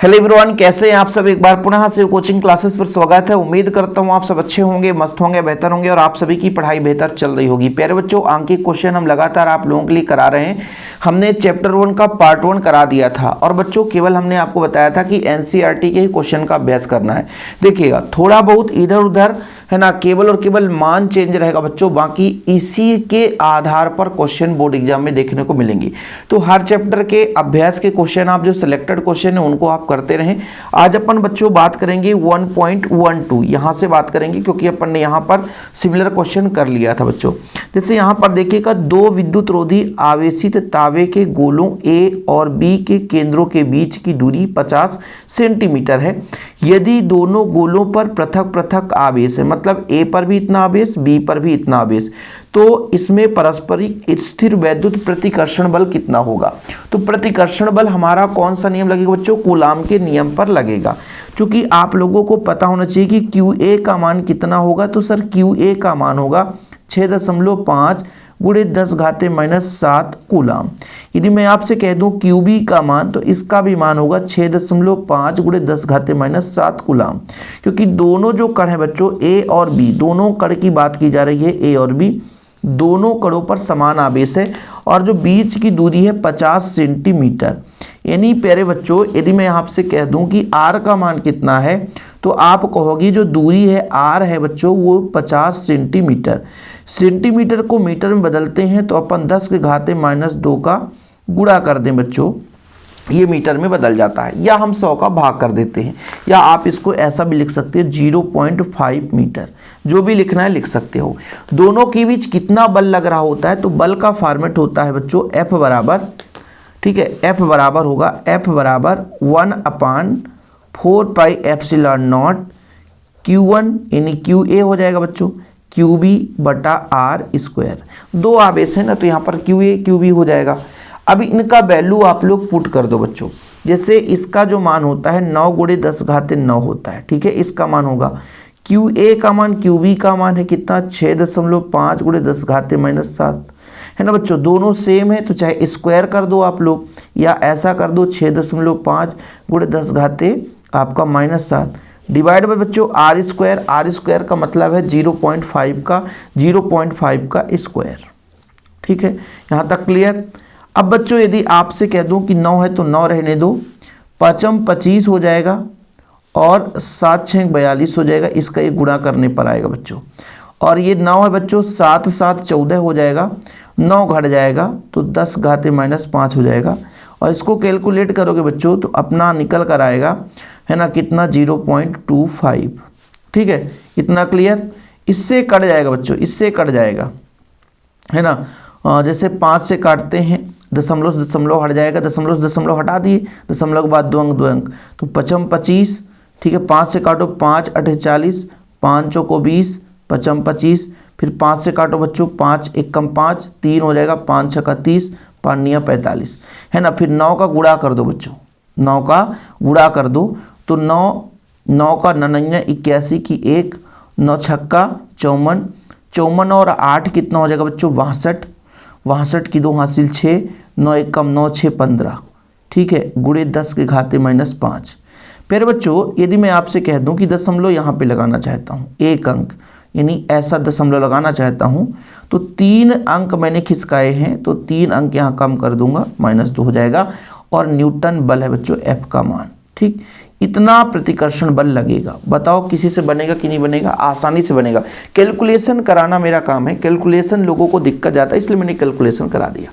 Hello everyone, कैसे हैं आप सब। एक बार पुनः से कोचिंग क्लासेस पर स्वागत है। उम्मीद करता हूं आप सब अच्छे होंगे, मस्त होंगे, बेहतर होंगे और आप सभी की पढ़ाई बेहतर चल रही होगी। प्यारे बच्चों, आंकिक क्वेश्चन हम लगातार आप लोगों के लिए करा रहे हैं। हमने चैप्टर 1 का पार्ट 1 करा दिया था और बच्चों केवल हमने आपको बताया था कि एनसीईआरटी के ही क्वेश्चन का अभ्यास करना है। देखिएगा, थोड़ा बहुत इधर उधर है ना, केवल और केवल मान चेंज रहेगा बच्चों, बाकी इसी के आधार पर क्वेश्चन बोर्ड एग्जाम में देखने को मिलेंगे। तो हर चैप्टर के अभ्यास के क्वेश्चन आप जो सिलेक्टेड क्वेश्चन है उनको आप करते रहें। आज अपन बच्चों बात करेंगे 1.12, यहां से बात करेंगे क्योंकि अपन ने यहां पर सिमिलर क्वेश्चन कर लिया था बच्चों। जैसे यहां पर देखिएगा, दो विद्युत रोधी आवेशित तांबे के गोलों ए और बी के केंद्रों के बीच की दूरी 50 सेंटीमीटर है। यदि दोनों गोलों पर पृथक पृथक आवेश है, मतलब ए पर भी इतना आवेश, बी पर भी इतना आवेश, तो इसमें पारस्परिक स्थिर वैद्युत प्रतिकर्षण बल कितना होगा। तो प्रतिकर्षण बल हमारा कौन सा नियम लगेगा बच्चों, कूलाम के नियम पर लगेगा। क्योंकि आप लोगों को पता होना चाहिए कि क्यू ए का मान कितना होगा। तो सर क्यू ए का मान होगा 6.5 गुणे 10⁻⁻7 कूलाम। यदि मैं आपसे कह दूं क्यू बी का मान, तो इसका भी मान होगा 6.5 गुणे 10⁻⁷ कूलाम। क्योंकि दोनों जो कण है बच्चों, ए और बी, दोनों कण की बात की जा रही है, ए और बी दोनों कणों पर समान आवेश है और जो बीच की दूरी है 50 सेंटीमीटर। यानी प्यारे बच्चों, यदि मैं आपसे कह दूं कि आर का मान कितना है, तो आप कहोगे जो दूरी है आर है बच्चों वो 50 सेंटीमीटर। सेंटीमीटर को मीटर में बदलते हैं तो अपन 10⁻⁻2 का गुणा कर दें बच्चों, ये मीटर में बदल जाता है, या हम 100 का भाग कर देते हैं, या आप इसको ऐसा भी लिख सकते हैं 0.5 मीटर। जो भी लिखना है लिख सकते हो। दोनों के बीच कितना बल लग रहा होता है, तो बल का फॉर्मेट होता है बच्चों F बराबर, ठीक है, F बराबर होगा F बराबर 1/4πε0 Q1 यानी QA हो जाएगा बच्चों, QB बटा R स्क्वायर। दो आवेश है ना, तो यहाँ पर QA QB हो जाएगा। अब इनका वैल्यू आप लोग पुट कर दो बच्चों। जैसे इसका जो मान होता है 9 गुणे 10⁻9 होता है, ठीक है, इसका मान होगा QA का मान, QB का मान है कितना 6.5 गुणे 10⁻⁷ है ना बच्चों। दोनों सेम है तो चाहे स्क्वायर कर दो आप लोग, या ऐसा कर दो 6.5 गुणे 10 आपका -7 डिवाइड बाय बच्चों आर स्क्वायर का मतलब है 0.5 का स्क्वायर। ठीक है, यहाँ तक क्लियर। अब बच्चों यदि आपसे कह दूं कि 9 है तो 9 रहने दो, 5×5 = 25 हो जाएगा और 7×6 = 42 हो जाएगा। इसका ये गुणा करने पर आएगा बच्चों। और ये 9 है बच्चों, 7×7 = 14 हो जाएगा, 9 घट जाएगा तो 10⁻⁻5 हो जाएगा। और इसको कैलकुलेट करोगे बच्चों तो अपना निकल कर आएगा, है ना, कितना 0.25। ठीक है, इतना क्लियर। इससे कट जाएगा बच्चों, इससे कट जाएगा, है ना। जैसे 5 से काटते हैं, दशमलव हट जाएगा, दशमलव हटा दिए, दशमलव के बाद 2 अंक 2 अंक, तो 5×25, ठीक है, 5 से काटो 5×8 = 40, 5×4 = 20, 5×25, फिर 5 से काटो बच्चों 5×1 = 5, 3 हो जाएगा, 5×6 = 30, 5×9 = 45, है ना। फिर 9 का गुणा कर दो बच्चों, 9 का गुणा कर दो तो 9 का 9×9 = 81 की 1, 9×6 = 54, 54 और 8 कितना हो जाएगा बच्चों 62, 62 की 2 हासिल 6, 9×1 = 9, 6 = 15, ठीक है, गुणे 10⁻⁻5। फिर बच्चों यदि मैं आपसे कह दूं कि दशमलव यहाँ पे लगाना चाहता हूँ, एक अंक, यानी ऐसा दशमलव लगाना चाहता हूँ, तो 3 अंक मैंने खिसकाए हैं, तो 3 अंक यहाँ कम कर दूंगा, -2 हो जाएगा। और न्यूटन बल है बच्चों F का मान। ठीक, इतना प्रतिकर्षण बल लगेगा। बताओ किसी से बनेगा कि नहीं बनेगा, आसानी से बनेगा। कैलकुलेशन कराना मेरा काम है, कैलकुलेशन लोगों को दिक्कत जाता है, इसलिए मैंने कैलकुलेशन करा दिया।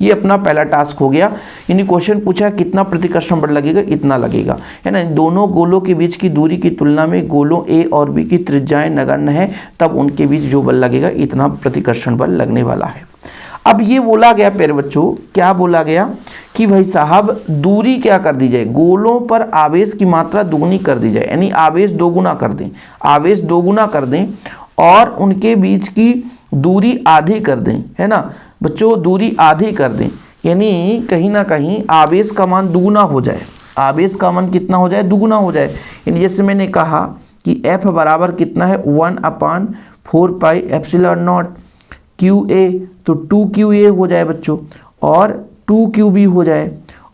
ये अपना पहला टास्क हो गया। यानी क्वेश्चन पूछा कितना प्रतिकर्षण बल लगेगा, इतना लगेगा, है ना। दोनों गोलों के बीच की दूरी की तुलना में गोलों ए और बी की त्रिज्याएं नगण्य है, तब उनके बीच जो बल लगेगा इतना प्रतिकर्षण बल लगने वाला है। अब ये बोला गया प्यारे बच्चों, क्या बोला गया कि भाई साहब दूरी क्या कर दी जाए, गोलों पर आवेश की मात्रा दुगुनी कर दी जाए, यानी आवेश दोगुना कर दें, आवेश दोगुना कर दें और उनके बीच की दूरी आधी कर दें, है ना बच्चों, दूरी आधी कर दें, यानी कहीं ना कहीं आवेश का मान दुगुना हो जाए। आवेश का मान कितना हो जाए, दुगुना हो जाए। यानी जैसे मैंने कहा कि F बराबर कितना है 1/4πε0 QA, तो 2QA हो जाए बच्चों और 2QB हो जाए,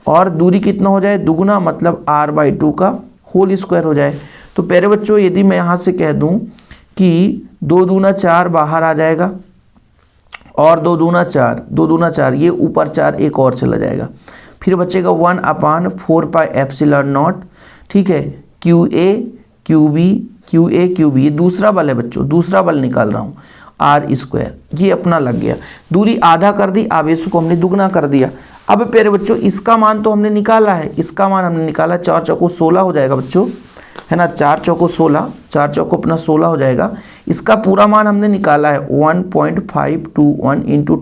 और दूरी कितना हो जाए, दुगुना, मतलब r/2 का होल स्क्वायर हो जाए। तो प्यारे बच्चों यदि मैं यहाँ से कह दूँ कि 2 दूना 4 बाहर आ जाएगा और 2 दूना 4, 2 दूना 4, ये ऊपर 4 एक और चला जाएगा, फिर बचेगा 1/4πε0, ठीक है, QA QB QA QB, ये दूसरा बल है बच्चों, दूसरा बल निकाल रहा हूँ, r², ये अपना लग गया। दूरी आधा कर दी, आवेशों को हमने दुगना कर दिया। अब प्यारे बच्चों इसका मान तो हमने निकाला है, इसका मान हमने निकाला, 4 चौको 16 हो जाएगा बच्चों, है ना, 4 चौको 16, 4 चौको अपना 16 हो जाएगा। इसका पूरा मान हमने निकाला है 1.521 ×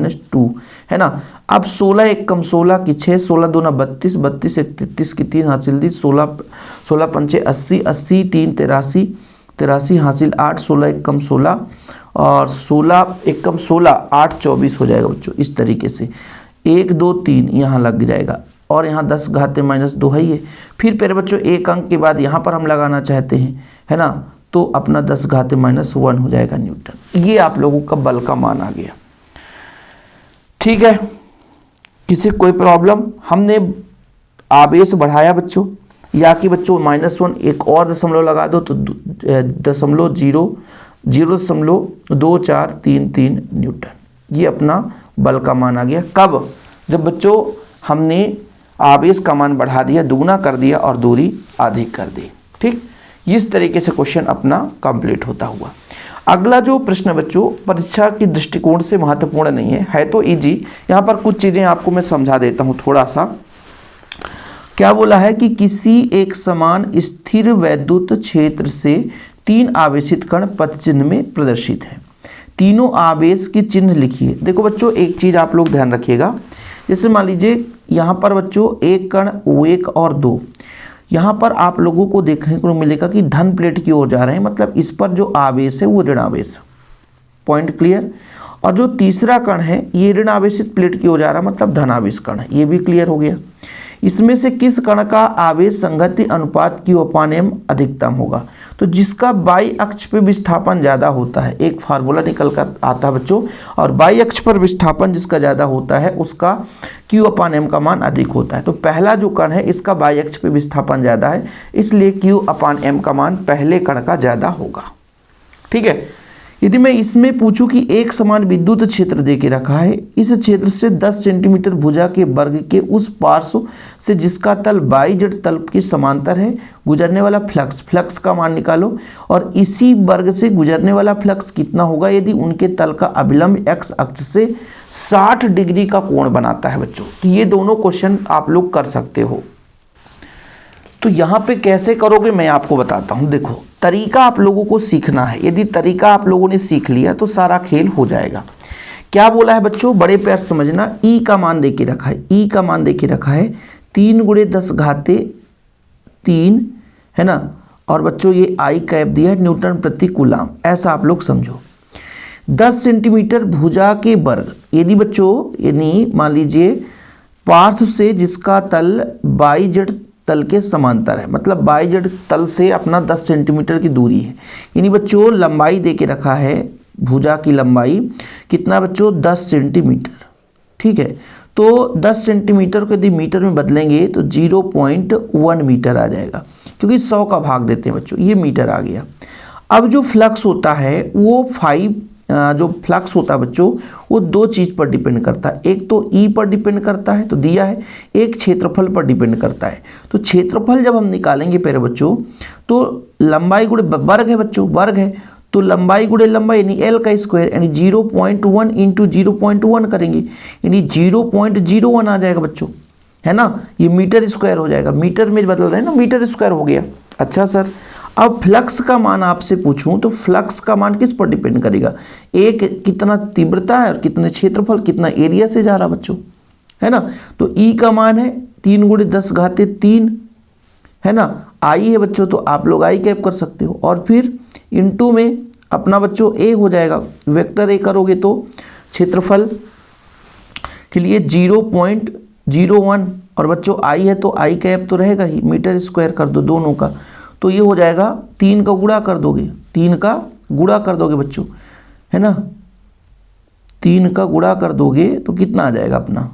10⁻², है ना। अब 16 एक कम 16 की 6, 16 दूना 32, 32 एक 33 की 3 हासिल दी, 16 पंचे 80, 80 3 83, 83 हासिल 8, 16 एक कम 16 और 16 एक कम 16, 8 24 हो जाएगा बच्चों। इस तरीके से 1 2 3 यहाँ लग जाएगा और यहाँ 10 घाते -2 है ये। फिर प्यारे बच्चों एक अंक के बाद यहाँ पर हम लगाना चाहते हैं, है ना, तो अपना 10 घाते -1 हो जाएगा न्यूटन। ये आप लोगों का बल का मान आ गया, ठीक है। किसी कोई प्रॉब्लम? हमने आवेश बढ़ाया बच्चों, या कि बच्चों -1 एक और दशमलव लगा दो तो 0.02433 न्यूटन, ये अपना बल का मान आ गया। कब? जब बच्चों हमने आवेश का मान बढ़ा दिया, दुगना कर दिया और दूरी आधी कर दी, ठीक। इस तरीके से क्वेश्चन अपना कंप्लीट होता हुआ। अगला जो प्रश्न बच्चों परीक्षा की दृष्टिकोण से महत्वपूर्ण नहीं है तो इजी, यहाँ पर कुछ चीज़ें आपको मैं समझा देता हूँ थोड़ा सा। क्या बोला है कि किसी एक समान स्थिर वैद्युत क्षेत्र से 3 आवेशित कण पथ चिन्ह में प्रदर्शित है, तीनों आवेश के चिन्ह लिखिए। देखो बच्चों एक चीज़ आप लोग ध्यान रखिएगा, जैसे मान लीजिए यहाँ पर बच्चों एक कण 1 और 2, यहाँ पर आप लोगों को देखने को मिलेगा कि धन प्लेट की ओर जा रहे हैं, मतलब इस पर जो आवेश है वो ऋण आवेश, पॉइंट क्लियर। और जो तीसरा कण है ये ऋण आवेशित प्लेट की ओर जा रहा है, मतलब धन आवेश कण है, ये भी क्लियर हो गया। इसमें से किस कण का आवेश संगति अनुपात Q/m अधिकतम होगा? तो जिसका बाई अक्ष पे विस्थापन ज़्यादा होता है, एक फार्मूला निकल कर आता है बच्चों, और बाई अक्ष पर विस्थापन जिसका ज़्यादा होता है उसका Q/m का मान अधिक होता है। तो पहला जो कण है इसका बाई अक्ष पे विस्थापन ज़्यादा है, इसलिए Q/m का मान पहले कण का ज़्यादा होगा, ठीक है। यदि मैं इसमें पूछूं कि एक समान विद्युत क्षेत्र दे के रखा है, इस क्षेत्र से 10 सेंटीमीटर भुजा के वर्ग के उस पार्श्व से जिसका तल YZ तल के समांतर है गुजरने वाला फ्लक्स का मान निकालो, और इसी वर्ग से गुजरने वाला फ्लक्स कितना होगा यदि उनके तल का अभिलंब x अक्ष से 60 डिग्री का कोण बनाता है बच्चों। तो ये दोनों क्वेश्चन आप लोग कर सकते हो। तो यहाँ पे कैसे करोगे मैं आपको बताता हूँ। देखो तरीका आप लोगों को सीखना है, यदि तरीका आप लोगों ने सीख लिया तो सारा खेल हो जाएगा। क्या बोला है बच्चों, बड़े प्यार समझना, ई का मान दे के रखा है, ई का मान दे के रखा है 3 × 10 घाते 3, है ना, और बच्चों ये आई कैप दिया है न्यूटन प्रति कूलाम, ऐसा आप लोग समझो। 10 सेंटीमीटर भुजा के वर्ग, यदि बच्चों यानी मान लीजिए पार्श्व से जिसका तल YZ तल के समांतर है, मतलब YZ तल से अपना 10 सेंटीमीटर की दूरी है, यानी बच्चों लंबाई दे के रखा है, भुजा की लंबाई कितना बच्चों 10 सेंटीमीटर, ठीक है। तो 10 सेंटीमीटर को यदि मीटर में बदलेंगे तो 0.1 मीटर आ जाएगा, क्योंकि 100 का भाग देते हैं बच्चों, ये मीटर आ गया। अब जो फ्लक्स होता है वो जो फ्लक्स होता है बच्चों वो 2 चीज़ पर डिपेंड करता है, एक तो ई पर डिपेंड करता है तो दिया है, एक क्षेत्रफल पर डिपेंड करता है। तो क्षेत्रफल जब हम निकालेंगे प्यारे बच्चों तो लंबाई गुणे वर्ग है बच्चों, वर्ग है तो लंबाई गुणे लंबाई यानी L का स्क्वायर, यानी 0.1 × 0.1 करेंगे, यानी 0.01 आ जाएगा बच्चों, है ना, ये मीटर स्क्वायर हो जाएगा, मीटर में बदल रहे हैं ना, मीटर स्क्वायर हो गया। अच्छा सर अब फ्लक्स का मान आपसे पूछूं तो फ्लक्स का मान किस पर डिपेंड करेगा, एक कितना तीव्रता है और कितने क्षेत्रफल, कितना एरिया से जा रहा बच्चों, है ना। तो ई का मान है 3 × 10 घाते 3, है ना, आई है बच्चों तो आप लोग आई कैप कर सकते हो, और फिर इनटू में अपना बच्चों ए हो जाएगा, वेक्टर ए करोगे तो क्षेत्रफल के लिए 0.01, और बच्चों आई है तो आई कैप तो रहेगा ही, मीटर स्क्वायर कर दो दोनों का, तो ये हो जाएगा 3 का गुणा कर दोगे, 3 का गुणा कर दोगे बच्चों, है ना, 3 का गुणा कर दोगे तो कितना आ जाएगा अपना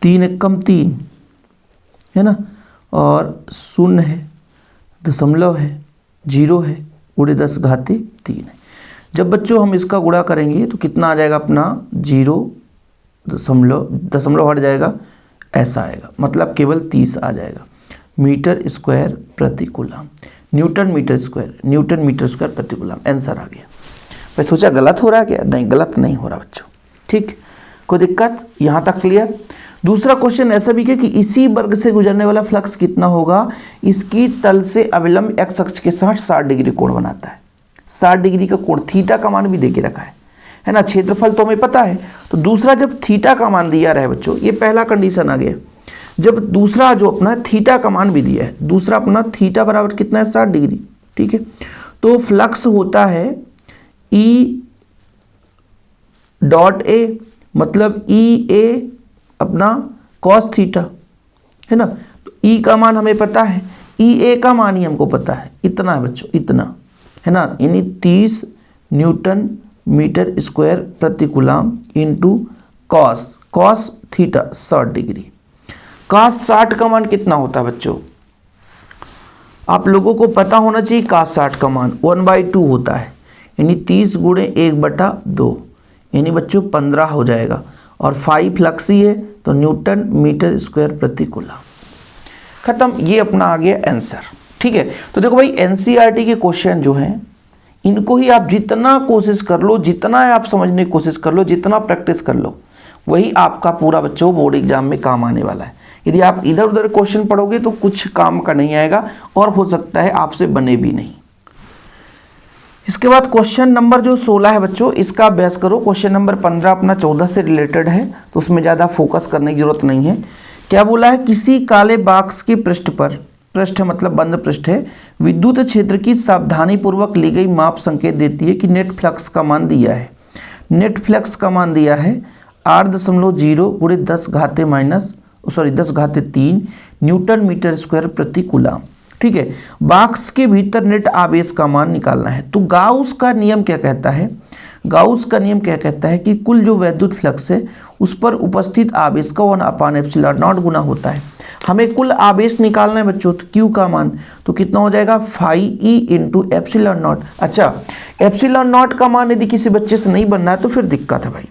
3 एकम 3 है ना, और शून्य है, दशमलव है, 0 है, गुणे 10 घाते 3 है। जब बच्चों हम इसका गुणा करेंगे तो कितना आ जाएगा अपना 0 दशमलव हट जाएगा, ऐसा आएगा, मतलब केवल 30 आ जाएगा मीटर स्क्वायर प्रति कूलम। न्यूटन मीटर स्क्वायर प्रति कूलम आंसर आ गया। मैं सोचा गलत हो रहा है क्या, नहीं गलत नहीं हो रहा बच्चों, ठीक, कोई दिक्कत यहाँ तक क्लियर। दूसरा क्वेश्चन ऐसा भी है कि इसी वर्ग से गुजरने वाला फ्लक्स कितना होगा, इसकी तल से अविलंब एक्स अक्ष के साथ 60 डिग्री कोण बनाता है। 60 डिग्री का कोण, थीटा का मान भी दे के रखा है ना, क्षेत्रफल तो हमें पता है। तो दूसरा जब थीटा का मान दिया रहा है बच्चों, ये पहला कंडीशन आ गया। जब दूसरा जो अपना थीटा का मान भी दिया है, दूसरा अपना थीटा बराबर कितना है 60 डिग्री, ठीक है, तो फ्लक्स होता है ई डॉट ए, मतलब ई ए अपना कॉस थीटा है ना। तो ई का मान हमें पता है, ई ए का मान ही हमको पता है, इतना है बच्चों, इतना है ना, यानी 30 न्यूटन मीटर स्क्वायर प्रति coulomb into cos theta 60 degree. Cos 60 का मान कितना होता है बच्चों, आप लोगों को पता होना चाहिए। कॉस 60 का मान 1/2 होता है, यानी 30 गुणे 1/2, यानी बच्चों 15 हो जाएगा, और 5 फ्लक्स ही है तो न्यूटन मीटर स्क्वायर प्रति कूलम। खत्म, ये अपना आ गया आंसर, ठीक है। तो देखो भाई एनसीईआरटी के क्वेश्चन जो हैं, इनको ही आप जितना कोशिश कर लो, जितना आप समझने की कोशिश कर लो, जितना प्रैक्टिस कर लो, वही आपका पूरा बच्चों बोर्ड एग्जाम में काम आने वाला है। यदि आप इधर उधर क्वेश्चन पढ़ोगे तो कुछ काम का नहीं आएगा, और हो सकता है आपसे बने भी नहीं। इसके बाद क्वेश्चन नंबर जो 16 है बच्चों, इसका अभ्यास करो। क्वेश्चन नंबर 15 अपना 14 से रिलेटेड है, तो उसमें ज़्यादा फोकस करने की जरूरत नहीं है। क्या बोला है, किसी काले बॉक्स के पृष्ठ पर, पृष्ठ मतलब बंद पृष्ठ है, विद्युत क्षेत्र की सावधानीपूर्वक ली गई माप संकेत देती है कि नेट फ्लक्स का मान दिया है। नेट फ्लक्स का मान दिया है 8.0 गुणे 10 घाते 3 न्यूटन मीटर स्क्वायर प्रति कूलम, ठीक है। बॉक्स के भीतर नेट आवेश का मान निकालना है। तो गाउस का नियम क्या कहता है, गाउस का नियम क्या कहता है कि कुल जो वैद्युत फ्लक्स है उस पर उपस्थित आवेश का 1/ε0 गुना होता है। हमें कुल आवेश निकालना है बच्चों, तो क्यू का मान तो कितना हो जाएगा 5e इंटू ε0। अच्छा, ε0 का मान यदि किसी बच्चे से नहीं बनना है तो फिर दिक्कत है भाई।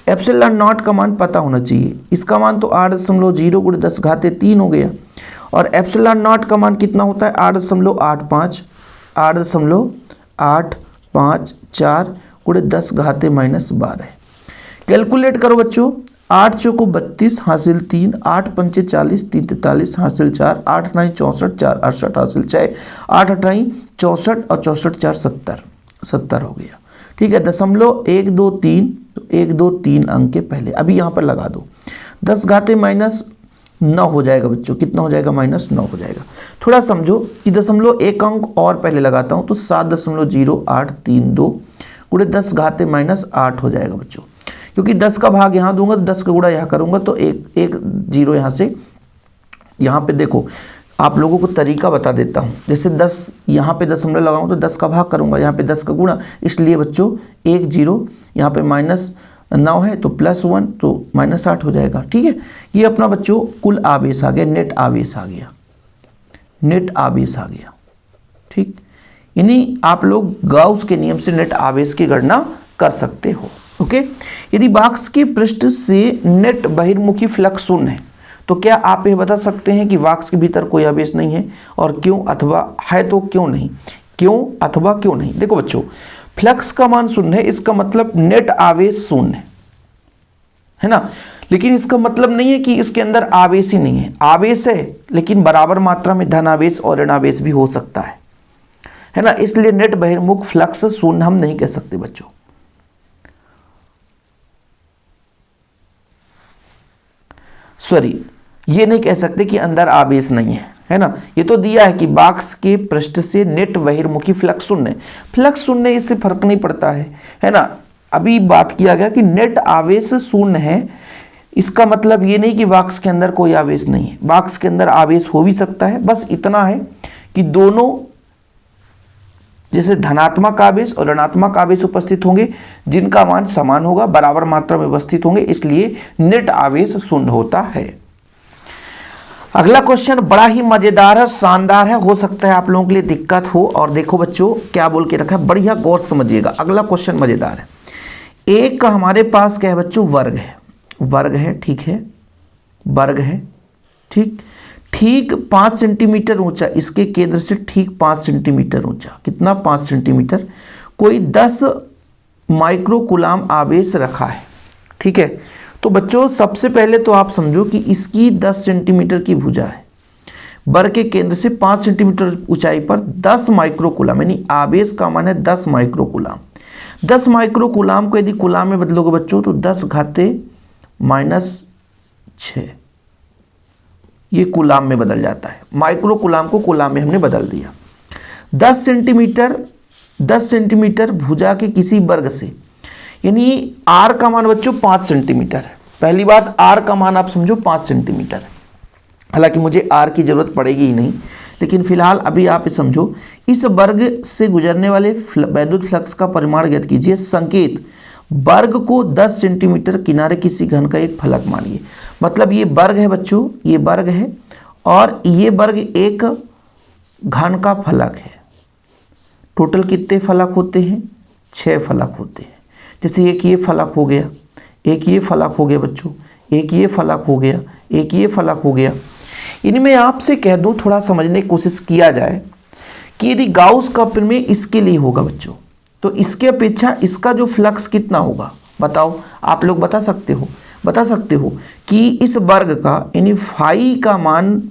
ε0 का मान पता होना चाहिए, इसका मान तो 8.0 गुणे 10 घाते 3 हो गया, और ε0 का मान कितना होता है 8.854 गुणे 10 घाते -12। कैलकुलेट करो बच्चों, 8 चौको 32 हासिल 3, 8 पंचे 40, 3 43 हासिल 4, 8 9 64, 4 68 हासिल 6, 8 8 64 और 64 4 70 हो गया, ठीक है। 0.123 तो 123 अंक के पहले अभी यहाँ पर लगा दो, 10 घाते -9 हो जाएगा बच्चों, कितना हो जाएगा -9 हो जाएगा। थोड़ा समझो कि 0.1 अंक और पहले लगाता हूँ तो 7.0832 गुणे 10 घाते -8 हो जाएगा बच्चों, क्योंकि 10 का भाग यहाँ दूंगा तो 10 का गुणा यहाँ करूँगा तो एक 0 यहाँ से, यहाँ पे देखो आप लोगों को तरीका बता देता हूँ। जैसे 10 यहाँ पे दशमलव लगाऊँ तो 10 का भाग करूँगा, यहाँ पे 10 का गुणा, इसलिए बच्चों 1 0 यहाँ पे -9 है तो +1 तो -8 हो जाएगा, ठीक है। ये अपना बच्चों कुल आवेश आ गया, नेट आवेश आ गया, नेट आवेश आ गया, ठीक। यानी आप लोग गाउस के नियम से नेट आवेश की गणना कर सकते हो, ओके। यदि बॉक्स के पृष्ठ से नेट बहिर्मुखी फ्लक्स शून्य है तो क्या आप ये बता सकते हैं कि बॉक्स के भीतर कोई आवेश नहीं है, और क्यों अथवा है तो क्यों नहीं, क्यों अथवा क्यों नहीं। देखो बच्चों, फ्लक्स का मान शून्य है, इसका मतलब नेट आवेश शून्य है ना, लेकिन इसका मतलब नहीं है कि इसके अंदर आवेश ही नहीं है। आवेश है लेकिन बराबर मात्रा में धन आवेश और ऋण आवेश भी हो सकता है ना, इसलिए नेट बहिर्मुख फ्लक्स शून्य हम नहीं कह सकते बच्चों। सॉरी, ये नहीं कह सकते कि अंदर आवेश नहीं है ना। ये तो दिया है कि बॉक्स के पृष्ठ से नेट बहिर्मुखी फ्लक्स शून्य, फ्लक्स शून्य, इससे फर्क नहीं पड़ता है ना। अभी बात किया गया कि नेट आवेश शून्य है, इसका मतलब ये नहीं कि बॉक्स के अंदर कोई आवेश नहीं है, बॉक्स के अंदर आवेश हो भी सकता है। बस इतना है कि दोनों जैसे धनात्मक आवेश और ऋणात्मक आवेश उपस्थित होंगे जिनका मान समान होगा, बराबर मात्रा में उपस्थित होंगे, इसलिए नेट आवेश शून्य होता है। अगला क्वेश्चन बड़ा ही मजेदार है, शानदार है, हो सकता है आप लोगों के लिए दिक्कत हो। और देखो बच्चों क्या बोल के रखा है, बढ़िया गौर समझिएगा। अगला क्वेश्चन मजेदार है। एक का हमारे पास क्या है बच्चों, वर्ग है, वर्ग है, ठीक है, वर्ग है, ठीक, ठीक 5 सेंटीमीटर ऊंचा, इसके केंद्र से ठीक 5 सेंटीमीटर ऊंचा, कितना 5 सेंटीमीटर, कोई 10 माइक्रोकुलाम आवेश रखा है, ठीक है। तो बच्चों सबसे पहले तो आप समझो कि इसकी 10 सेंटीमीटर की भुजा है, वर्ग के केंद्र से 5 सेंटीमीटर ऊंचाई पर 10 माइक्रोकुलाम, यानी आवेश का मान है 10 माइक्रोकुलाम। 10 माइक्रोकुलाम को यदि कुलाम में बदलोगे बच्चों तो 10 घाते -6 ये कुलाम में बदल जाता है। माइक्रो कुलाम को कुलाम में हमने बदल दिया। 10 सेंटीमीटर भुजा के किसी वर्ग से, यानी आर का मान बच्चों 5 सेंटीमीटर है। पहली बात, आर का मान आप समझो 5 सेंटीमीटर है। हालांकि मुझे आर की जरूरत पड़ेगी ही नहीं, लेकिन फिलहाल अभी आप समझो इस वर्ग से गुजरने वाले वैद्युत फ्लक्स का परिमाण ज्ञात कीजिए। संकेत, वर्ग को 10 सेंटीमीटर किनारे किसी घन का एक फलक मानिए। मतलब ये वर्ग है बच्चों, ये वर्ग है और ये वर्ग एक घन का फलक है। टोटल कितने फलक होते हैं, 6 फलक होते हैं। जैसे एक ये फलक हो गया, एक ये फलक हो गया बच्चों, एक ये फलक हो गया, एक ये फलक हो गया। इनमें आपसे कह दूं, थोड़ा समझने की कोशिश किया जाए कि यदि गाउस का प्रमेय इसके लिए होगा बच्चों, तो इसके अपेक्षा इसका जो फ्लक्स कितना होगा बताओ, आप लोग बता सकते हो कि इस वर्ग का यानी फाई का मान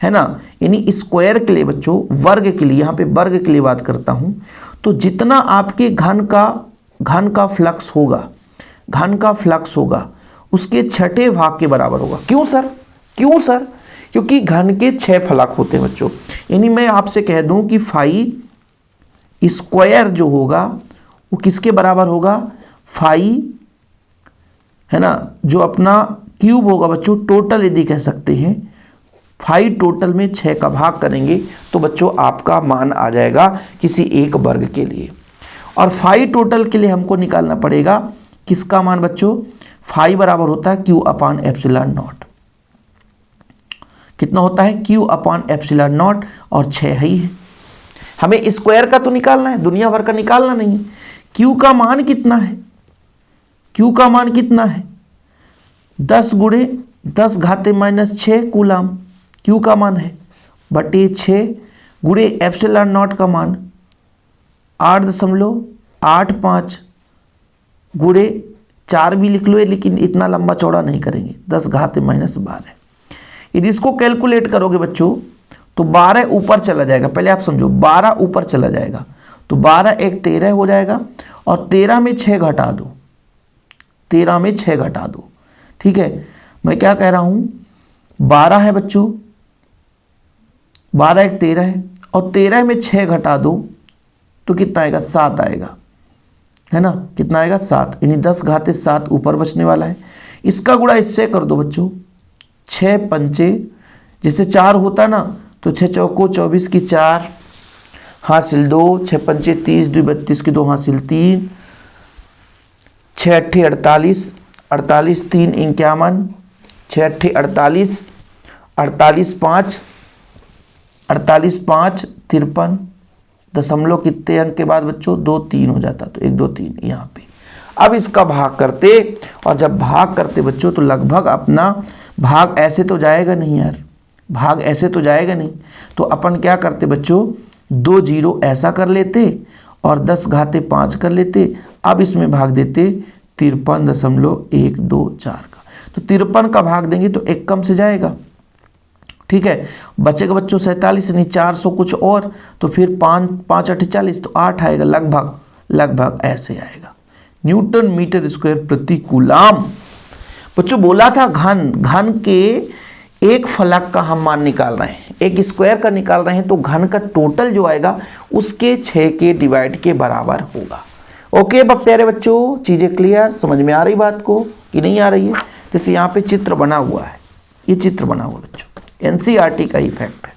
है ना, यानी स्क्वायर के लिए बच्चों, वर्ग के लिए, यहाँ पे वर्ग के लिए बात करता हूँ, तो जितना आपके घन का फ्लक्स होगा, घन का फ्लक्स होगा उसके 6ठे भाग के बराबर होगा। क्यों सर, क्यों सर? क्योंकि घन के 6 फलक होते हैं बच्चों। यानी मैं आपसे कह दूं कि फाई स्क्वायर जो होगा वो किसके बराबर होगा, फाई है ना, जो अपना क्यूब होगा बच्चों, टोटल यदि कह सकते हैं, फाई टोटल में 6 का भाग करेंगे तो बच्चों आपका मान आ जाएगा किसी एक वर्ग के लिए। और फाई टोटल के लिए हमको निकालना पड़ेगा किसका मान बच्चों, फाई बराबर होता है Q अपान एप्सिलॉन नॉट। कितना होता है, Q अपान एप्सिलॉन नॉट, और 6 ही है। हमें स्क्वायर का तो निकालना है, दुनिया भर का निकालना नहीं है। Q का मान कितना है, Q का मान कितना है, 10 गुणे 10 घाते -6 कूलाम Q का मान है, बटे 6 गुणे एप्सिलॉन नॉट का मान 8.85 गुणे 4 भी लिख लो, लेकिन इतना लंबा चौड़ा नहीं करेंगे, 10 घाते -12। यदि इसको कैलकुलेट करोगे बच्चों तो 12 ऊपर चला जाएगा। पहले आप समझो, 12 ऊपर चला जाएगा तो 12 एक 13 हो जाएगा, और 13 में 6 घटा दो, 13 में 6 घटा दो, ठीक है। मैं क्या कह रहा हूँ, 12 है बच्चों, 12 एक 13 है, और 13 में 6 घटा दो तो कितना आएगा, 7 आएगा, है ना। कितना आएगा, 7, यानी 10 घाते 7 ऊपर बचने वाला है। इसका गुणा इससे कर दो बच्चों, 6 पंचे, जैसे 4 होता है ना, तो 6 चौको 24 की 4 हासिल 2, 6 पंचे 30, 2 32 की 2 हासिल 3, 6 अट्ठे 48, 48 3 51, 6 अट्ठे 48, 48 5 53, दशमलव कितने अंक के बाद बच्चों, 2 3 हो जाता, तो 1 2 3 यहाँ पे। अब इसका भाग करते, और जब भाग करते बच्चों तो लगभग अपना भाग ऐसे तो जाएगा नहीं यार, भाग ऐसे तो जाएगा नहीं, तो अपन क्या करते बच्चों, 2 0 ऐसा कर लेते और 10 घाते 5 कर लेते। अब इसमें भाग देते 53.124 का, तो 53 का भाग देंगे तो 1 कम से जाएगा, ठीक है। बचेगा बच्चों 47, यानी 400 कुछ और, तो फिर 5 8 40, तो 8 आएगा, लगभग ऐसे आएगा, न्यूटन मीटर स्क्वायर प्रति कूलाम। बच्चों बोला था घन के एक फलक का हम मान निकाल रहे हैं, एक स्क्वायर का निकाल रहे हैं, तो घन का टोटल जो आएगा उसके 6 के डिवाइड के बराबर होगा। ओके प्यारे बच्चों, चीज़ें क्लियर, समझ में आ रही बात को कि नहीं आ रही है? जैसे यहाँ पे चित्र बना हुआ है, ये चित्र बना हुआ बच्चों, NCERT का इफेक्ट है।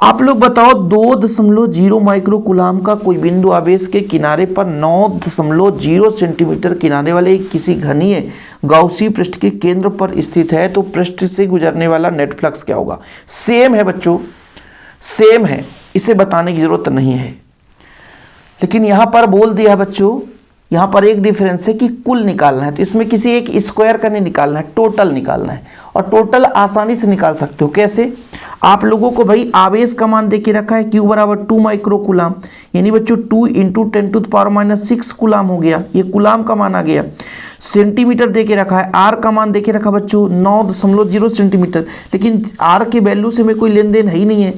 आप लोग बताओ 2.0 माइक्रो कूलाम का कोई बिंदु आवेश के किनारे पर 9.0 सेंटीमीटर किनारे वाले किसी घनीय गाउसी पृष्ठ के केंद्र पर स्थित है, तो पृष्ठ से गुजरने वाला नेट फ्लक्स क्या होगा? सेम है बच्चों, सेम है, इसे बताने की जरूरत नहीं है। लेकिन यहां पर बोल दिया बच्चों, यहां पर एक डिफरेंस है कि कुल निकालना है, तो इसमें किसी एक स्क्वायर का नहीं निकालना है, टोटल निकालना है। और टोटल आसानी से निकाल सकते हो। कैसे? आप लोगों को भाई आवेश का मान देके रखा है Q बराबर 2 माइक्रो कूलाम, यानी बच्चों 2 × 10⁻⁻6 कूलाम हो गया, ये कूलाम का मान आ गया। सेंटीमीटर देके रखा है, R का मान देके रखा बच्चों 9.0 सेंटीमीटर, लेकिन R के वैल्यू से में कोई लेन देन है ही नहीं है,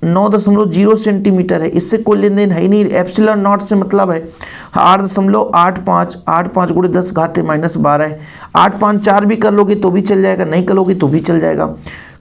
9.0 सेंटीमीटर है, इससे कोई लेन देन है ही नहीं। एप्सिलॉन नॉट से मतलब है 8.85, 8 × 10⁻12 है। 8 5 4 भी कर लोगे तो भी चल जाएगा, नहीं करोगे तो भी चल जाएगा।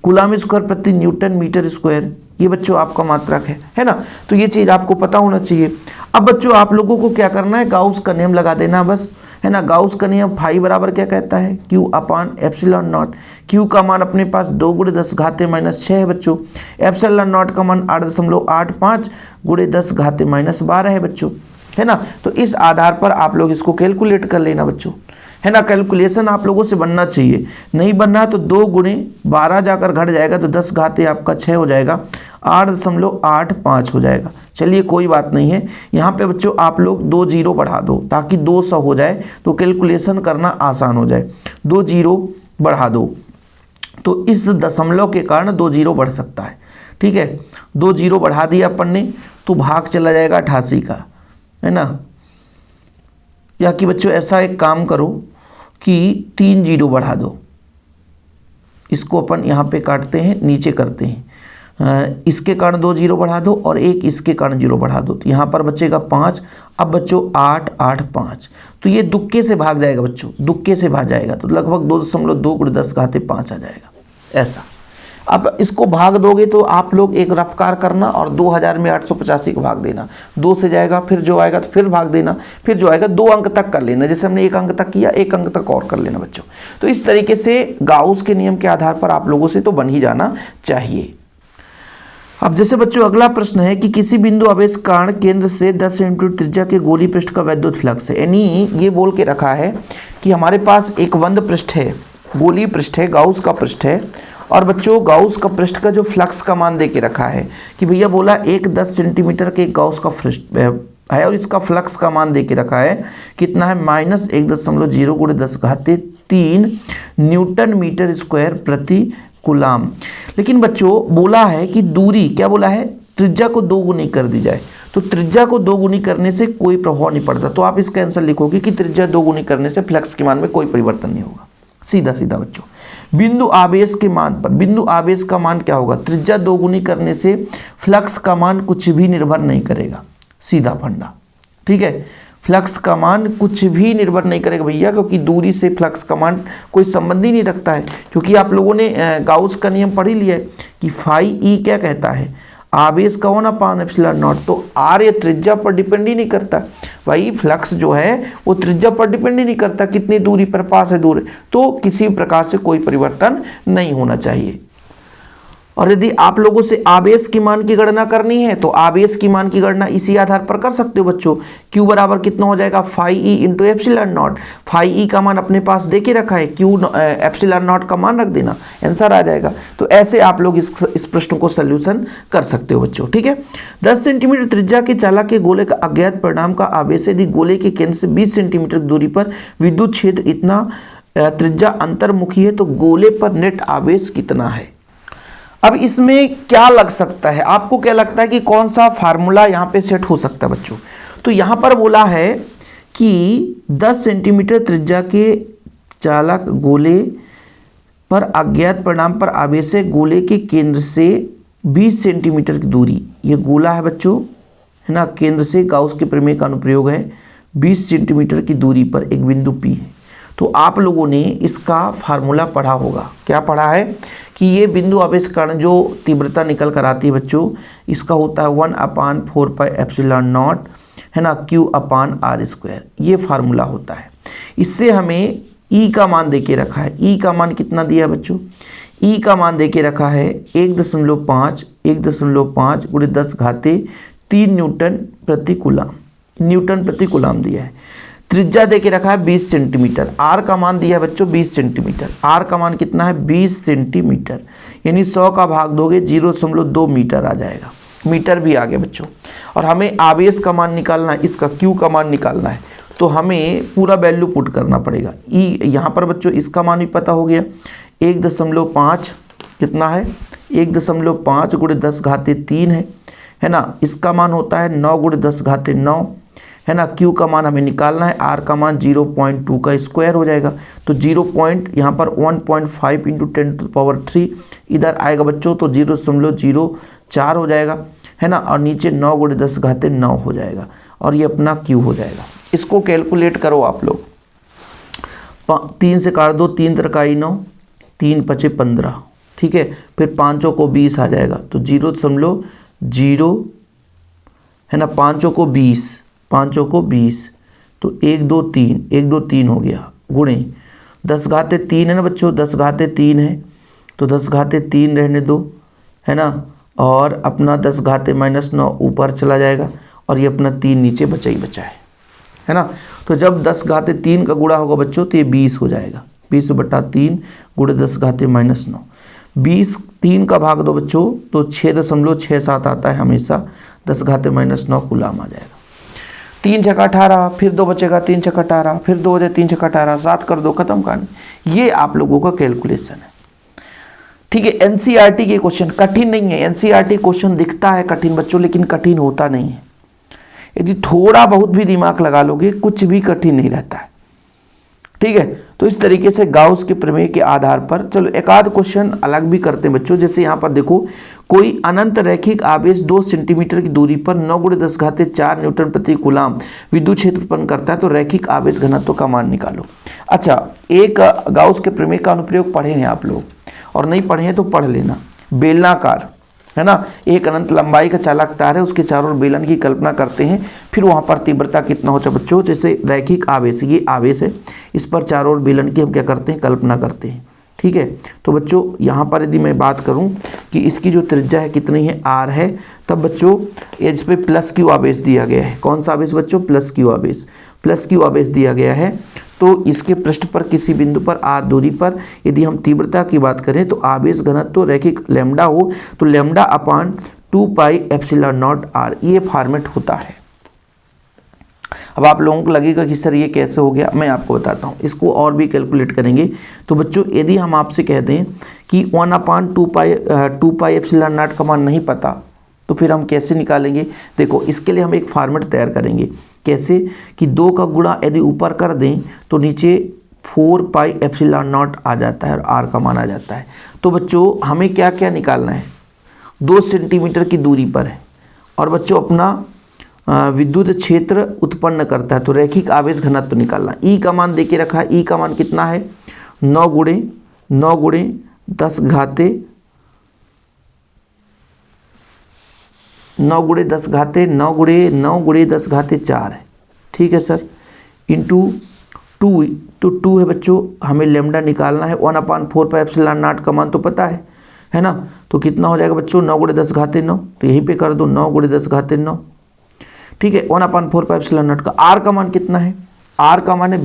कूलाम स्क्वायर प्रति न्यूटन मीटर स्क्वायर, ये बच्चों आपका मात्रक है ना। तो ये चीज़ आपको पता होना चाहिए। अब बच्चों आप लोगों को क्या करना है, गाउस का नियम लगा देना बस, है ना। गाउस का नियम फाई बराबर क्या कहता है? Q/ε0। Q का मान अपने पास 2 × 10⁻6 है बच्चों। ε0 का मान 8.85 × 10⁻12 है बच्चों, है ना। तो इस आधार पर आप लोग इसको कैलकुलेट कर लेना बच्चों, है ना। कैलकुलेशन आप लोगों से बनना चाहिए, नहीं बनना तो 2 × 12 जाकर घट जाएगा तो 10 घाते आपका 6 हो जाएगा, 8.85 हो जाएगा। चलिए कोई बात नहीं है। यहाँ पे बच्चों आप लोग 2 0 बढ़ा दो ताकि 200 हो जाए, तो कैलकुलेशन करना आसान हो जाए। 2 0 बढ़ा दो तो इस दशमलव के कारण 2 0 बढ़ सकता है, ठीक है। 2 0 बढ़ा दिया अपन ने तो भाग चला जाएगा 88 का, है ना। या कि बच्चों ऐसा एक काम करो कि 3 0 बढ़ा दो, इसको अपन यहाँ पे काटते हैं, नीचे करते हैं। इसके कारण 2 0 बढ़ा दो और एक इसके कारण 0 बढ़ा दो, तो यहाँ पर बचेगा 5। अब बच्चों 8 8 5, तो ये दुक्के से भाग जाएगा बच्चों, दुक्के से भाग जाएगा तो लगभग 2.2 × 10⁻5 आ जाएगा ऐसा। अब इसको भाग दोगे तो आप लोग एक रफ्कार करना और 2000 में 885 को भाग देना, 2 से जाएगा, फिर जो आएगा तो फिर भाग देना, फिर जो आएगा 2 अंक तक कर लेना, जैसे हमने 1 अंक तक किया 1 अंक तक और कर लेना बच्चों। तो इस तरीके से गाउस के नियम के आधार पर आप लोगों से तो बन ही जाना चाहिए। अब जैसे बच्चों अगला प्रश्न है कि किसी बिंदु आवेश कारण केंद्र से 10 सेंटीमीटर त्रिज्या के गोली पृष्ठ का वैद्युत फ्लक्स है, यानी ये बोल के रखा है कि हमारे पास एक बंद पृष्ठ है, गोली पृष्ठ है, गाउस का पृष्ठ है, और बच्चों गाउस का पृष्ठ का जो फ्लक्स का मान दे के रखा है कि भैया बोला 10 सेंटीमीटर के गाउस का पृष्ठ है और इसका फ्लक्स का मान दे के रखा है कितना है, -1.0 × 10⁻³ न्यूटन मीटर स्क्वायर प्रति कूलाम। लेकिन बच्चों बोला है कि दूरी, क्या बोला है, त्रिज्या को 2 गुनी कर दी जाए, तो त्रिज्या को 2 गुनी करने से कोई प्रभाव नहीं पड़ता, तो आप इसका आंसर लिखोगे कि त्रिज्या 2 गुनी करने से फ्लक्स के मान में कोई परिवर्तन नहीं होगा। सीधा सीधा बच्चों बिंदु आवेश के मान पर, बिंदु आवेश का मान क्या होगा, त्रिज्या 2 गुनी करने से फ्लक्स का मान कुछ भी निर्भर नहीं करेगा, सीधा फंडा, ठीक है। फ्लक्स का मान कुछ भी निर्भर नहीं करेगा भैया, क्योंकि दूरी से फ्लक्स का मान कोई संबंध ही नहीं रखता है, क्योंकि आप लोगों ने गाउस का नियम पढ़ ही लिया है कि फाई ई क्या कहता है, आवेश का 1/ε0। तो आर ये त्रिज्या पर डिपेंड ही नहीं करता भाई, फ्लक्स जो है वो त्रिज्या पर डिपेंड ही नहीं करता, कितनी दूरी पर पास है दूर, तो किसी प्रकार से कोई परिवर्तन नहीं होना चाहिए। और यदि आप लोगों से आवेश की मान की गणना करनी है तो आवेश की मान की गणना इसी आधार पर कर सकते हो बच्चों। Q बराबर कितना हो जाएगा, phi E into ε0। Phi E का मान अपने पास देके रखा है, Q ε0 का मान रख देना, आंसर आ जाएगा। तो ऐसे आप लोग इस प्रश्न को सोल्यूशन कर सकते हो बच्चों, ठीक है। 10 सेंटीमीटर त्रिज्या के चालक के गोले का अज्ञात परिणाम का आवेश यदि गोले के केंद्र से 20 सेंटीमीटर की दूरी पर विद्युत क्षेत्र इतना त्रिज्या अंतर्मुखी है तो गोले पर नेट आवेश कितना है। अब इसमें क्या लग सकता है, आपको क्या लगता है कि कौन सा फार्मूला यहाँ पे सेट हो सकता है बच्चों। तो यहाँ पर बोला है कि 10 सेंटीमीटर त्रिज्या के चालक गोले पर अज्ञात परिणाम पर आवेश है गोले के केंद्र से 20 सेंटीमीटर की दूरी, ये गोला है बच्चों, है ना, केंद्र से गाउस के प्रमेय का अनुप्रयोग है, 20 सेंटीमीटर की दूरी पर एक बिंदु P है। तो आप लोगों ने इसका फार्मूला पढ़ा होगा, क्या पढ़ा है कि ये बिंदु आवेश कारण जो तीव्रता निकल कर आती है बच्चों, इसका होता है 1/4πε0, है ना, Q/r², ये फार्मूला होता है। इससे हमें E का मान देके रखा है, E का मान कितना दिया बच्चों, ई का मान देके रखा है 1.5 गुणे 10 घाते 3 न्यूटन प्रति कूलाम दिया है। त्रिज्या देके रखा है 20 सेंटीमीटर। आर का मान दिया है बच्चों 20 सेंटीमीटर। आर का मान कितना है 20 सेंटीमीटर, यानी 100 का भाग दोगे 0.2 मीटर आ जाएगा। मीटर भी आ गया बच्चों। और हमें आवेश का मान निकालना है, इसका क्यू का मान निकालना है, तो हमें पूरा वैल्यू पुट करना पड़ेगा। ई यहाँ पर बच्चों इसका मान भी पता हो गया 1.5 कितना है 1.5 गुणे 10 घाते 3 है ना। इसका मान होता है 9 गुणे 10 घाते 9 है ना। क्यू का मान हमें निकालना है, आर का मान 0.2 का स्क्वायर हो जाएगा। तो 0 यहाँ पर 1.5 इंटू 10⁻³ इधर आएगा बच्चों, तो 0.04 हो जाएगा है ना। और नीचे 9 गुणे 10 घाते 9 हो जाएगा, और ये अपना क्यू हो जाएगा। इसको कैलकुलेट करो आप लोग। 3 से काट दो, 3 त्रिकाई 9, 3 पचे 15, ठीक है। फिर 5 को 20 आ जाएगा, तो 0.0 है ना। 5 को 20, तो 1 2 3 हो गया, गुणे 10 घाते 3 है ना बच्चों, 10 घाते 3 है, तो 10 घाते 3 रहने दो है ना। और अपना 10 घाते -9 ऊपर चला जाएगा, और ये अपना 3 नीचे बचा ही बचा है ना। तो जब 10 घाते 3 का गुणा होगा बच्चों, तो ये 20 हो जाएगा। 20/3 गुणे 10 घाते -9, 20 3 का भाग दो बच्चों, तो 6.67 आता है हमेशा। 10 घाते -9 कूलाम आ जाएगा। 3 × 18, फिर 2 बचेगा, 3 × 18, फिर 2 बचे, 3 × 18, 7 कर दो, खत्म कहानी। ये आप लोगों का कैलकुलेशन है, ठीक है। एनसीईआरटी के क्वेश्चन कठिन नहीं है। एनसीईआरटी क्वेश्चन दिखता है कठिन बच्चों, लेकिन कठिन होता नहीं है। यदि थोड़ा बहुत भी दिमाग लगा लोगे, कुछ भी कठिन नहीं रहता है, ठीक है। तो इस तरीके से गाउस के प्रमेय के आधार पर चलो एक आध क्वेश्चन अलग भी करते हैं बच्चों। जैसे यहाँ पर देखो, कोई अनंत रैखिक आवेश 2 सेंटीमीटर की दूरी पर 9 गुणे 10 घाते 4 न्यूटन प्रति कूलाम विद्युत क्षेत्र उत्पन्न करता है, तो रैखिक आवेश घनत्व का मान निकालो। अच्छा, एक गाउस के प्रमेय का अनुप्रयोग पढ़े हैं आप लोग, और नहीं पढ़े हैं तो पढ़ लेना। बेलनाकार है ना, एक अनंत लंबाई का चालक तार है, उसके चारों ओर बेलन की कल्पना करते हैं। फिर वहाँ पर तीव्रता कितना होता है बच्चों, जैसे रैखिक आवेश, ये आवेश है, इस पर चारों ओर बेलन की हम क्या करते हैं, कल्पना करते हैं, ठीक है। तो बच्चों यहाँ पर यदि मैं बात करूँ कि इसकी जो त्रिज्या है कितनी है, आर है, तब बच्चों इस पर +Q आवेश दिया गया है। कौन सा आवेश बच्चों, +Q आवेश दिया गया है। तो इसके पृष्ठ पर किसी बिंदु पर r दूरी पर यदि हम तीव्रता की बात करें, तो आवेश घनत्व तो रैखिक लैम्डा हो, तो λ/2πε0r, ये फॉर्मेट होता है। अब आप लोगों को लगेगा कि सर ये कैसे हो गया, मैं आपको बताता हूँ। इसको और भी कैलकुलेट करेंगे। तो बच्चों यदि हम आपसे कह दें कि 1/2πε0 का मान नहीं पता, तो फिर हम कैसे निकालेंगे। देखो, इसके लिए हम एक फॉर्मेट तैयार करेंगे। कैसे कि 2 का गुणा यदि ऊपर कर दें, तो नीचे 4πε0 आ जाता है, और r का मान आ जाता है। तो बच्चों हमें क्या क्या निकालना है, 2 सेंटीमीटर की दूरी पर है, और बच्चों अपना विद्युत क्षेत्र उत्पन्न करता है, तो रैखिक आवेश घनत्व निकालना। ई का मान देके रखा है, ई का मान कितना है 9 गुणे 10 घाते 9 गुणे 10 घाते 4 है, ठीक है सर, इंटू 2, तो 2 है बच्चों, हमें लैम्डा निकालना है। 1/4πε0 का मान तो पता है ना। तो कितना हो जाएगा बच्चों, 9 गुणे 10 घाते 9, तो यहीं पे कर दो 9 गुणे 10 घाते 9, ठीक है। 1/4πε0 का आर का मान कितना है, आर का मान है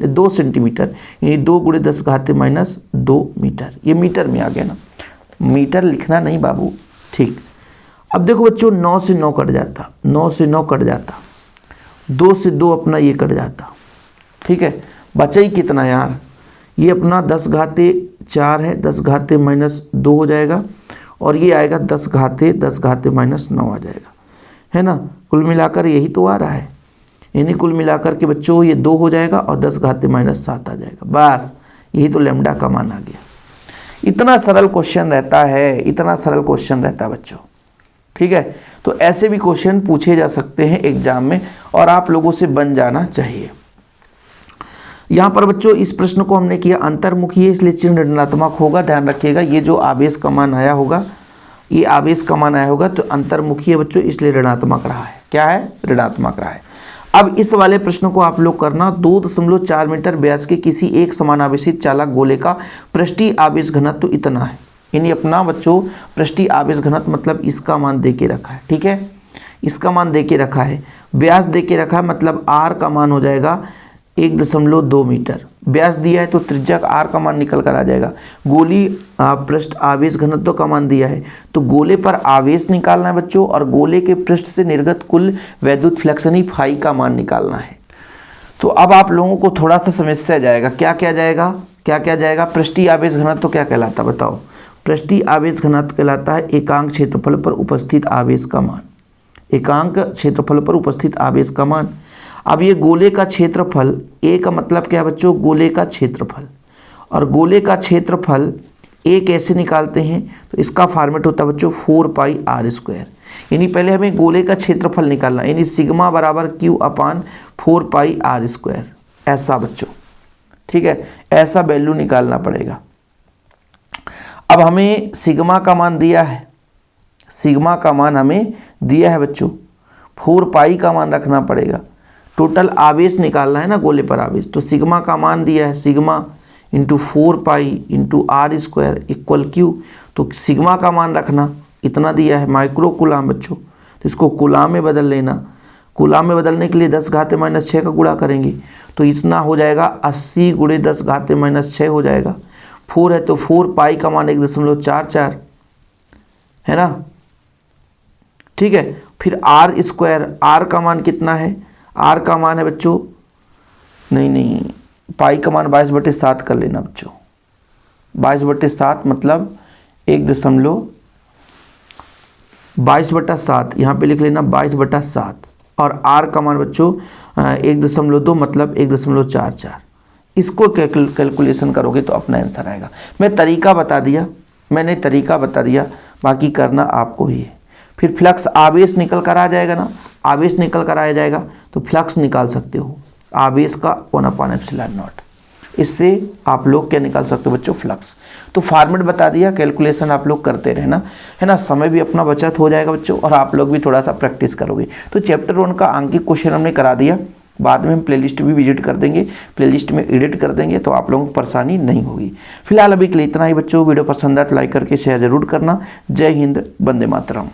2 सेंटीमीटर, यानी 2 गुणे 10 घाते -2 मीटर। ये मीटर में आ गया ना, मीटर लिखना नहीं बाबू, ठीक। अब देखो बच्चों, 9 से 9 कट जाता, 2 से 2 अपना ये कट जाता, ठीक है। बचा ही कितना यार, ये अपना 10 घाते 4 है, 10 घाते -2 हो जाएगा, और ये आएगा 10 घाते -9 आ जाएगा, है ना। कुल मिलाकर यही तो आ रहा है, यानी कुल मिलाकर के बच्चों ये 2 हो जाएगा, और 10 घाते -7 आ जाएगा। बस यही तो लैम्डा का मान आ गया। इतना सरल क्वेश्चन रहता है, बच्चों, ठीक है। तो ऐसे भी क्वेश्चन पूछे जा सकते हैं एग्जाम में, और आप लोगों से बन जाना चाहिए। यहाँ पर बच्चों इस प्रश्न को हमने किया अंतर्मुखी है, इसलिए चिन्ह ऋणात्मक होगा। ध्यान रखिएगा, ये जो आवेश का मान आया होगा, तो अंतर्मुखी है बच्चों, इसलिए ऋणात्मक रहा है। क्या है, ऋणात्मक रहा है। अब इस वाले प्रश्न को आप लोग करना, 2.4 मीटर व्यास के किसी एक समान आवेशित चालक गोले का पृष्ठीय आवेश घनत्व तो इतना है। यानी अपना बच्चों पृष्ठीय आवेश घनत्व मतलब इसका मान दे के रखा है, ठीक है, इसका मान दे के रखा है, व्यास दे के रखा है, मतलब आर का मान हो जाएगा 1.2 मीटर। व्यास दिया है तो त्रिज्या आर का मान निकल कर आ जाएगा। गोली पृष्ठ आवेश घनत्व का मान दिया है तो गोले पर आवेश निकालना है बच्चों, और गोले के पृष्ठ से निर्गत कुल वैद्युत फ्लक्स यानी फाई का मान निकालना है। तो अब आप लोगों को थोड़ा सा समस्या जाएगा, क्या क्या जाएगा, क्या क्या जाएगा। पृष्ठीय आवेश घनत्व क्या कहलाता है बताओ। पृष्ठीय आवेश घनत्व कहलाता है एकांक क्षेत्रफल पर उपस्थित आवेश का मान, एकांक क्षेत्रफल पर उपस्थित आवेश का मान। अब ये गोले का क्षेत्रफल, ए का मतलब क्या है बच्चों, गोले का क्षेत्रफल, और गोले का क्षेत्रफल ए कैसे निकालते हैं, तो इसका फॉर्मेट होता है बच्चों 4πr²। यानी पहले हमें गोले का क्षेत्रफल निकालना, यानी सिग्मा बराबर Q/4πr², ऐसा बच्चों, ठीक है, ऐसा वैल्यू निकालना पड़ेगा। अब हमें सिग्मा का मान दिया है, सिग्मा का मान हमें दिया है बच्चों, 4π का मान रखना पड़ेगा। टोटल आवेश निकालना है ना गोले पर आवेश, तो सिग्मा का मान दिया है, sigma into 4π into r² equal Q। तो सिग्मा का मान रखना इतना दिया है माइक्रो कूलाम बच्चों, तो इसको कूलाम में बदल लेना। कूलाम में बदलने के लिए 10⁻⁻6 का गुणा करेंगे तो इतना हो जाएगा 80 × 10⁻⁻6 हो जाएगा। 4 है तो 4π का मान 1.44 है ना, ठीक है। फिर r², r का मान कितना है, r का मान है बच्चों, नहीं पाई का मान 22/7 कर लेना बच्चों, 22/7 मतलब 22/7 यहाँ पे लिख लेना 22/7, और r का मान बच्चों 1.2 मतलब 1.44। इसको कैलकुलेशन करोगे तो अपना आंसर आएगा। मैं तरीका बता दिया, मैंने तरीका बता दिया, बाकी करना आपको ही है। फिर फ्लक्स आवेश निकल कर आ जाएगा ना, आवेश निकल कर आ जाएगा तो फ्लक्स निकाल सकते हो आवेश का 1/ε0। इससे आप लोग क्या निकाल सकते हो बच्चों, फ्लक्स। तो फॉर्मेट बता दिया, कैलकुलेशन आप लोग करते रहना, है ना, समय भी अपना बचत हो जाएगा बच्चों, और आप लोग भी थोड़ा सा प्रैक्टिस करोगे। तो चैप्टर 1 का अंकित क्वेश्चन हमने करा दिया, बाद में हम प्लेलिस्ट भी विजिट कर देंगे, प्लेलिस्ट में एडिट कर देंगे, तो आप लोगों को परेशानी नहीं होगी। फिलहाल अभी के लिए इतना ही बच्चों, वीडियो पसंद आए तो लाइक करके शेयर जरूर करना। जय हिंद, वंदे मातरम।